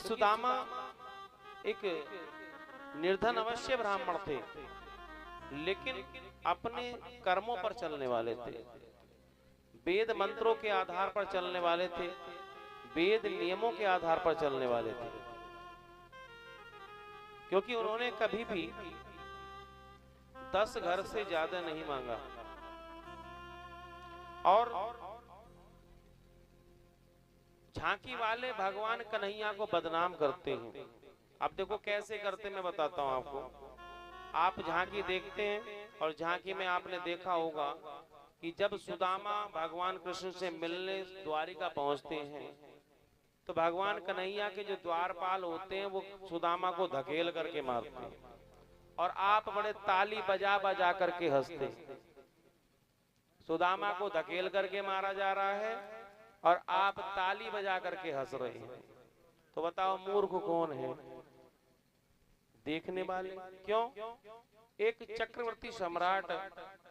सुदामा एक निर्धन अवश्य ब्राह्मण थे, लेकिन अपने कर्मों पर चलने वाले थे, वेद मंत्रों के आधार पर चलने वाले थे, वेद नियमों के आधार पर चलने वाले थे, क्योंकि उन्होंने कभी भी 10 घर से ज्यादा नहीं मांगा। और झांकी वाले भगवान कन्हैया को बदनाम करते हैं। अब देखो कैसे करते, मैं बताता हूं आपको। आप झांकी देखते हैं और झांकी में आपने देखा होगा कि जब सुदामा भगवान कृष्ण से मिलने द्वारिका पहुंचते हैं तो भगवान कन्हैया के जो द्वारपाल होते हैं वो सुदामा को धकेल करके मारते हैं, और आप बड़े ताली बजा बजा करके हंसते हैं। सुदामा को धकेल करके मारा जा रहा है और आप ताली बजा करके हंस रहे हैं। तो बताओ मूर्ख कौन है? देखने वाले। क्यों? एक चक्रवर्ती सम्राट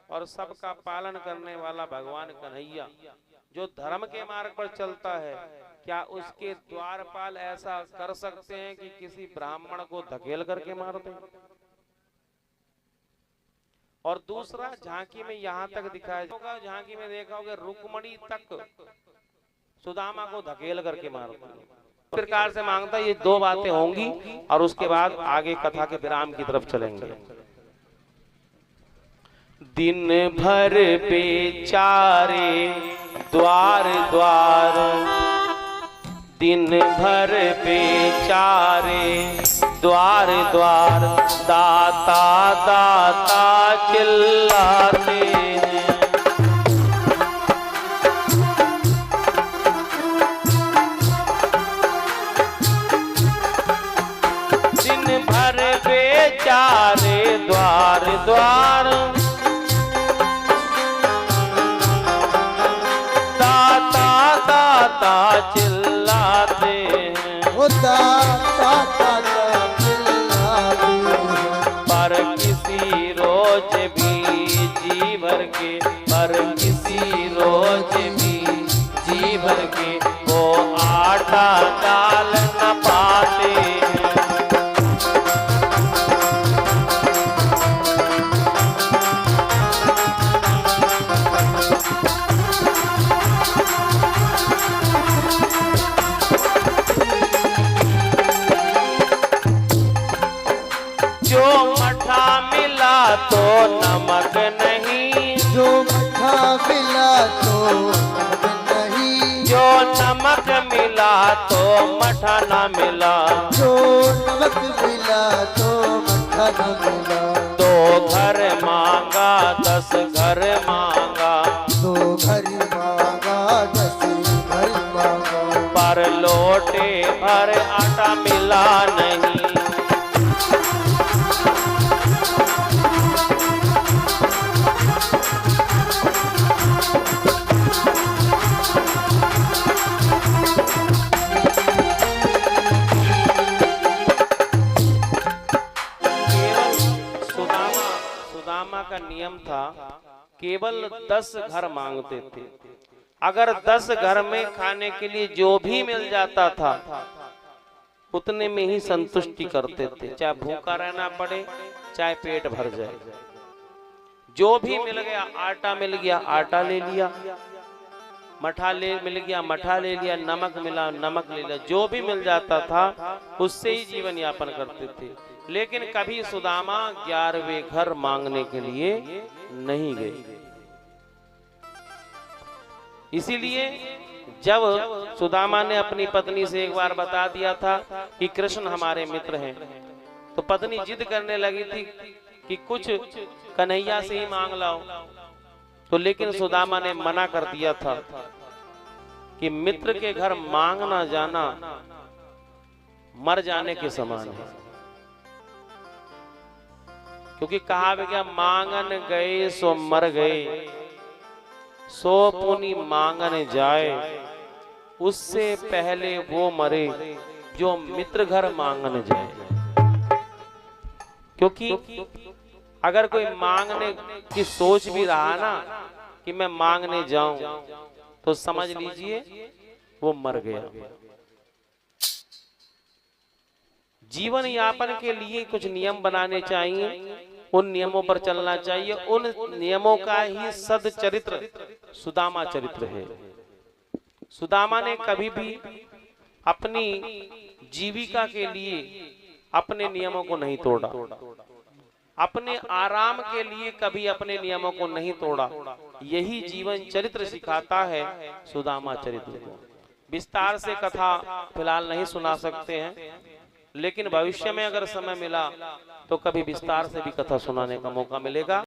और सबका पालन करने वाला भगवान कन्हैया जो धर्म के मार्ग पर चलता है, क्या उसके द्वारपाल ऐसा कर सकते हैं कि किसी ब्राह्मण को धकेल करके मार दें? और दूसरा, झांकी में यहां तक दिखाया होगा, झांकी में देखा होगा रुक्मणी तक सुदामा को धकेल करके मारता है। प्रकार से मांगता। ये दो बातें होंगी और उसके बाद आगे कथा के विराम की तरफ चलेंगे। दिन भर बेचारे द्वार द्वार, दिन भर बेचारे द्वार द्वार, दाता दाता चिल्लाते हैं। दिन भर बेचारे द्वार द्वार, दाता दाता चिल्लाते हैं। वो दाता दाता चिल्लाते हैं। पर किसी रोज भी जी भर के, पर किसी रोज भी जी भर के वो आटा डाल न पाते हैं। जो मठा मिला तो नमक नहीं, जो मठा मिला तो नमक नहीं, जो नमक मिला तो मठा ना मिला, जो नमक मिला तो मठा न मिला। 2 घर मांगा 10 घर मांगा, 2 घर मांगा 10 घर मांगा, पर लोटे भर आटा मिला नहीं। सुदामा का नियम था केवल 10 घर मांगते थे। अगर 10 घर में खाने के लिए जो भी मिल जाता था उतने में ही संतुष्टि करते थे, चाहे भूखा रहना पड़े चाहे पेट भर जाए। जो भी मिल गया, आटा मिल गया आटा ले लिया, मठा मिल गया मठा ले लिया, नमक मिला नमक ले लिया, जो भी मिल जाता था उससे ही जीवन यापन करते थे। लेकिन कभी सुदामा 11वें घर मांगने के लिए नहीं गए। इसीलिए जब सुदामा ने अपनी पत्नी से एक बार बता दिया था कि कृष्ण हमारे मित्र हैं, तो पत्नी जिद करने लगी थी कि कुछ कन्हैया से ही मांग लाओ। तो लेकिन सुदामा ने मना कर दिया था कि मित्र के घर मांगना जाना मर जाने के समान है, क्योंकि कहा गया मांगन गए सो मर गए, सो पुनि मांगन जाए, उससे पहले वो मरे जो मित्र घर मांगन जाए। क्योंकि अगर कोई मांगने की सोच भी रहा ना कि मैं मांगने जाऊं, तो समझ लीजिए वो मर गया। जीवन यापन के लिए कुछ नियम बनाने चाहिए, उन नियमों पर चलना चाहिए। उन नियमों का ही सदचरित्र सुदामा चरित्र है। सुदामा ने कभी भी अपनी जीविका के लिए अपने नियमों को नहीं तोड़ा, अपने आराम के लिए कभी अपने नियमों को नहीं तोड़ा। यही जीवन चरित्र सिखाता है सुदामा चरित्र को। विस्तार से कथा फिलहाल नहीं सुना सकते हैं, लेकिन भविष्य में अगर समय मिला तो कभी विस्तार से भी कथा सुनाने का मौका मिलेगा।